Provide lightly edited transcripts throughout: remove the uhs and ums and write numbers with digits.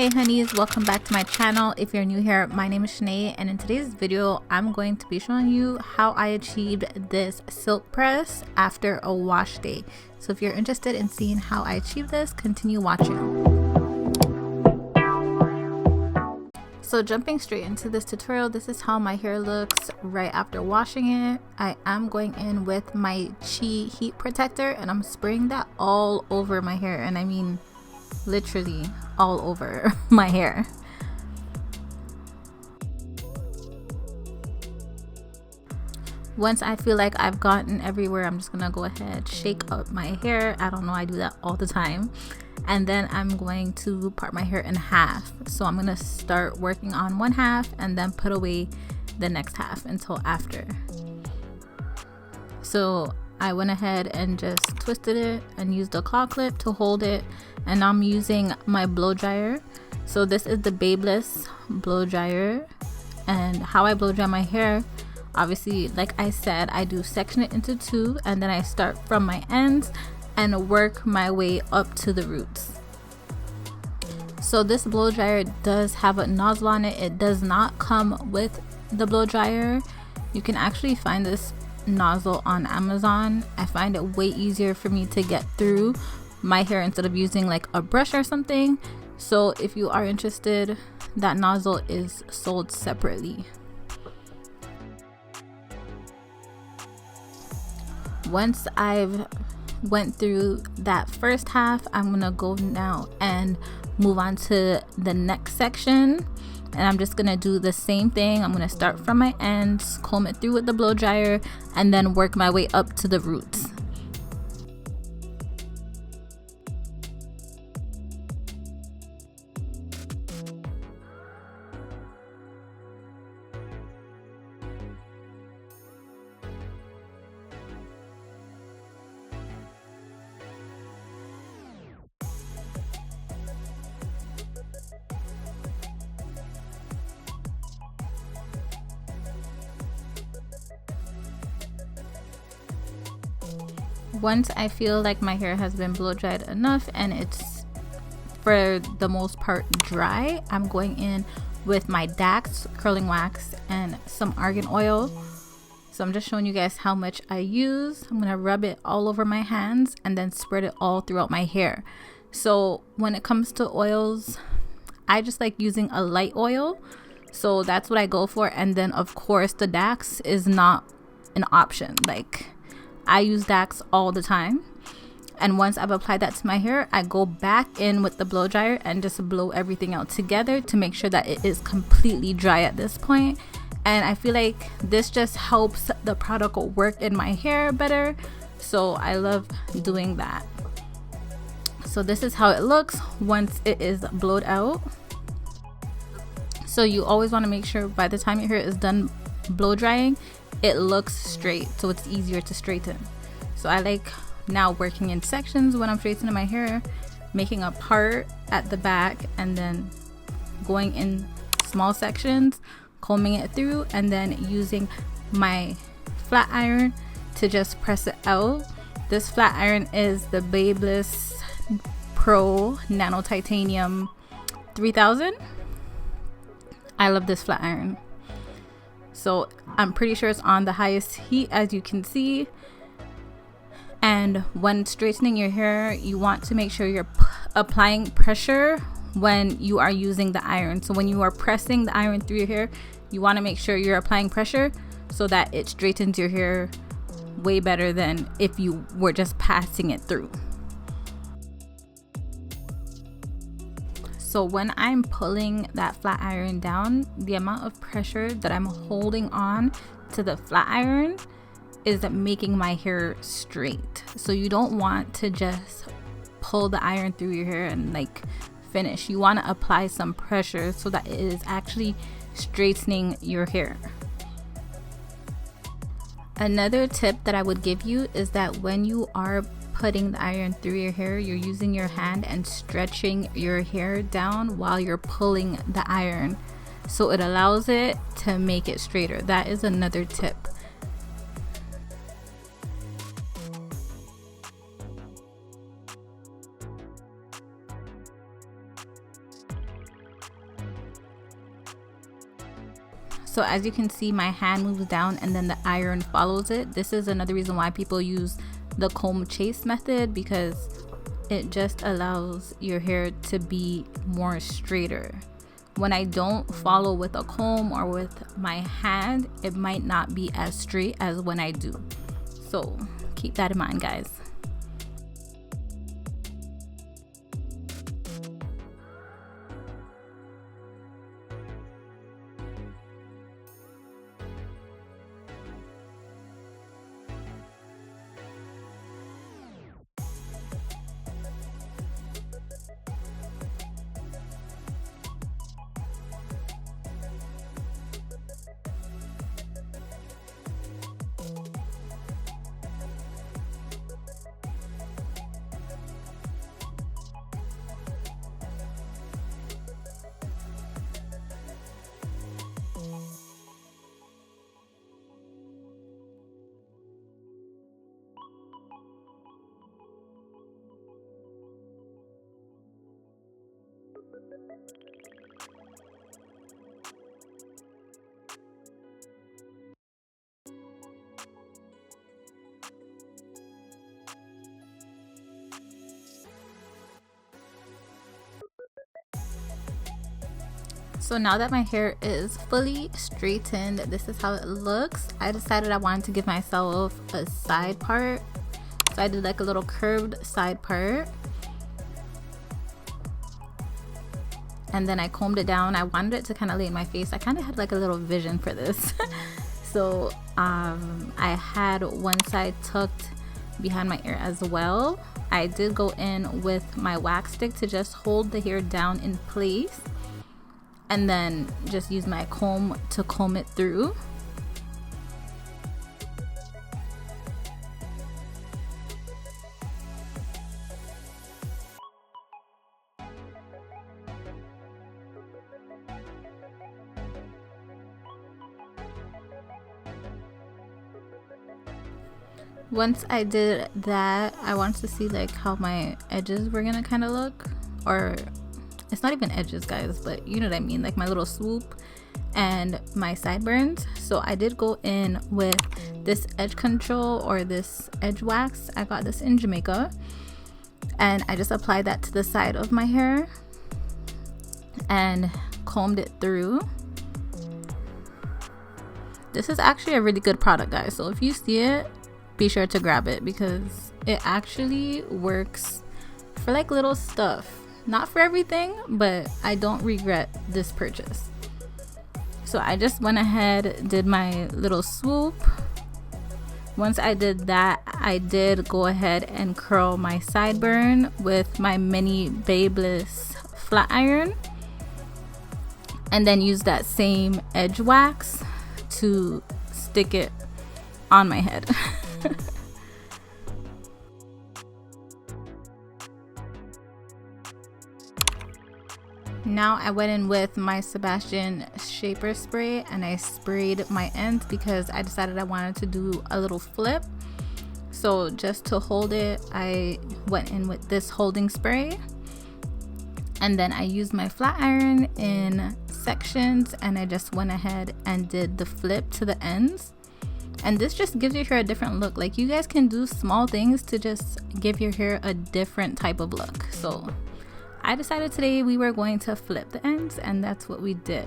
Hey honeys, welcome back to my channel. If you're new here, my name is Nae, and in today's video I'm going to be showing you how I achieved this silk press after a wash day. So if you're interested in seeing how I achieved this, continue watching. So jumping straight into this tutorial, this is how my hair looks right after washing it. I am going in with my Chi heat protector and I'm spraying that all over my hair, and I mean literally all over my hair. Once I feel like I've gotten everywhere, I'm just gonna go ahead, shake up my hair. I don't know, I do that all the time. And then I'm going to part my hair in half. So I'm gonna start working on one half and then put away the next half until after. So I went ahead and just twisted it and used a claw clip to hold it, and I'm using my blow dryer. So this is the Babeless blow dryer, and how I blow dry my hair, obviously like I said, I do section it into two and then I start from my ends and work my way up to the roots. So this blow dryer does have a nozzle on it. It does not come with the blow dryer. You can actually find this nozzle on Amazon. I find it way easier for me to get through my hair instead of using like a brush or something. So if you are interested, that nozzle is sold separately. Once I've went through that first half, I'm gonna go now and move on to the next section, and I'm just gonna do the same thing. I'm gonna start from my ends, comb it through with the blow dryer, and then work my way up to the roots. Once I feel like my hair has been blow dried enough and it's for the most part dry, I'm going in with my Dax curling wax and some argan oil. So I'm just showing you guys how much I use. I'm gonna rub it all over my hands and then spread it all throughout my hair. So when it comes to oils, I just like using a light oil, so that's what I go for. And then of course the Dax is not an option. Like, I use Dax all the time, and once I've applied that to my hair, I go back in with the blow dryer and just blow everything out together to make sure that it is completely dry at this point. And I feel like this just helps the product work in my hair better, so I love doing that. So this is how it looks once it is blowed out. So you always want to make sure by the time your hair is done blow drying, it looks straight, so it's easier to straighten. So I like now working in sections when I'm straightening my hair, making a part at the back and then going in small sections, combing it through, and then using my flat iron to just press it out. This flat iron is the Babeless Pro Nano Titanium 3000. I love this flat iron. So I'm pretty sure it's on the highest heat, as you can see. And when straightening your hair, you want to make sure you're applying pressure when you are using the iron. So when you are pressing the iron through your hair, you want to make sure you're applying pressure so that it straightens your hair way better than if you were just passing it through. So when I'm pulling that flat iron down, the amount of pressure that I'm holding on to the flat iron is making my hair straight. So you don't want to just pull the iron through your hair and like finish. You want to apply some pressure so that it is actually straightening your hair. Another tip that I would give you is that when you are putting the iron through your hair, you're using your hand and stretching your hair down while you're pulling the iron, so it allows it to make it straighter. That is another tip. So as you can see, my hand moves down and then the iron follows it. This is another reason why people use the comb chase method, because it just allows your hair to be more straighter. When I don't follow with a comb or with my hand, it might not be as straight as when I do. So keep that in mind, guys. So now that my hair is fully straightened, this is how it looks. I decided I wanted to give myself a side part. So I did like a little curved side part. And then I combed it down. I wanted it to kind of lay in my face. I kind of had like a little vision for this. So I had one side tucked behind my ear as well. I did go in with my wax stick to just hold the hair down in place, and then just use my comb to comb it through. Once I did that, I wanted to see like how my edges were gonna kind of look, or it's not even edges, guys, but you know what I mean, like my little swoop and my sideburns. So I did go in with this edge control or this edge wax. I got this in Jamaica, and I just applied that to the side of my hair and combed it through. This is actually a really good product, guys, so if you see it, be sure to grab it, because it actually works for like little stuff. Not for everything, but I don't regret this purchase. So I just went ahead, did my little swoop. Once I did that, I did go ahead and curl my sideburn with my mini Babyliss flat iron, and then use that same edge wax to stick it on my head. Now I went in with my Sebastian shaper spray and I sprayed my ends because I decided I wanted to do a little flip. So just to hold it, I went in with this holding spray, and then I used my flat iron in sections and I just went ahead and did the flip to the ends. And this just gives your hair a different look. Like, you guys can do small things to just give your hair a different type of look. So I decided today we were going to flip the ends, and that's what we did.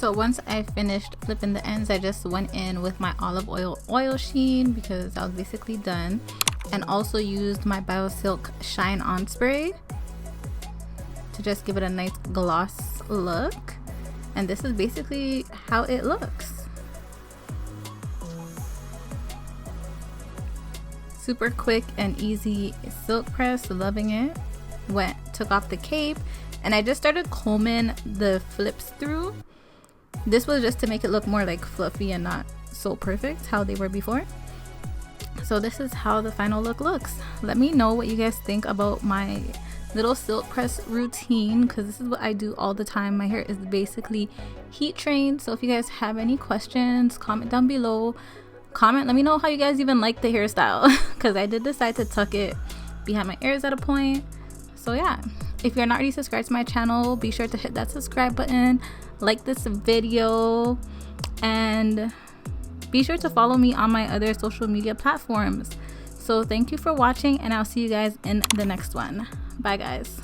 So once I finished flipping the ends, I just went in with my olive oil sheen because I was basically done, and also used my BioSilk Shine On Spray to just give it a nice gloss look. And this is basically how it looks. Super quick and easy silk press, loving it. Took off the cape, and I just started combing the flips through. This was just to make it look more like fluffy and not so perfect how they were before. So this is how the final look looks. Let me know what you guys think about my little silk press routine, because this is what I do all the time. My hair is basically heat trained. So if you guys have any questions, comment down below. Let me know how you guys even like the hairstyle, because I did decide to tuck it behind my ears at a point. So yeah, if you're not already subscribed to my channel, be sure to hit that subscribe button, like this video, and be sure to follow me on my other social media platforms. So thank you for watching, and I'll see you guys in the next one. Bye guys.